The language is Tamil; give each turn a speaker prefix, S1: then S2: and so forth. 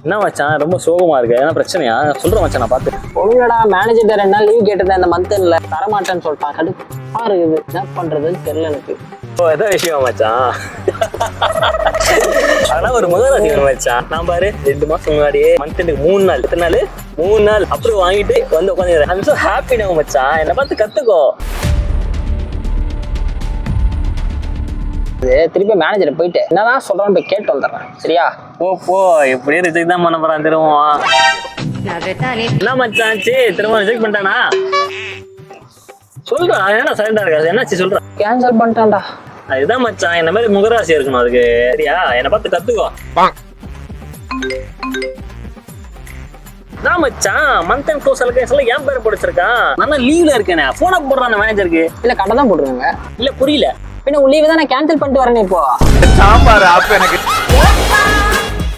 S1: என்ன மச்சான் ரொம்ப சோகமா இருக்கு, என்ன பிரச்சனையா? சொல்றேன் மச்சான், நான் பார்த்து.
S2: ஒழுங்கடா மேனேஜர் 2 நாள் லீவ் கேட்டிருந்தேன் இந்த மந்த்ல தரமாட்டேன்னு சொல்லிட்டான். கடுப்பா இருக்குது, என்ன பண்றதுன்னு தெரியல எனக்கு.
S1: ஓ எதாவது விஷயம் மச்சான். ஆனா ஒரு முதலாசி மச்சான். நான் பாரு 2 மாசம் முன்னாடியே மந்த்துக்கு 3 நாள், எத்தனை நாள்? 3 நாள் அப்புறம் வாங்கிட்டு வந்து உட்காந்து ஐம் சோ ஹாப்பி now மச்சான். என்னை பார்த்து கத்துக்கோ.
S2: திருப்பி மேனேஜர் போயிட்டு என்னதான் சொல்றான்னு போய் கேட்டு வந்துடுறேன், சரியா?
S1: போ எப்படியே ரிஜெக்ட் தான் பண்ண போறான் திரும்ப. என்ன மச்சான் திரும்ப ரிஜெக்ட் பண்ணிட்டானா? சொல்றான், என்ன சைலண்டா இருக்காது, என்னாச்சு சொல்றான்?
S2: கேன்சல் பண்ணிட்டான்டா.
S1: அதுதான் மச்சான், என்ன மாதிரி முகராசி இருக்கணும் அதுக்கு, சரியா? என்னை பார்த்து கத்துக்கோ. நான் மச்சான் மந்த் அண்ட் க்ளோஸ் சொல்ல என் பேர் படிச்சிருக்கான். நான் லீவ்ல இருக்கேனே, போனை போடுறான் மேனேஜருக்கு.
S2: இல்ல கடை தான் போட்டுருங்க.
S1: இல்ல புரியல.
S2: பின்ன உன் லீவு தான் நான் கேன்சல் பண்ணிட்டு வரேன் இப்போ.
S3: சாம்பார் ஆப் எனக்கு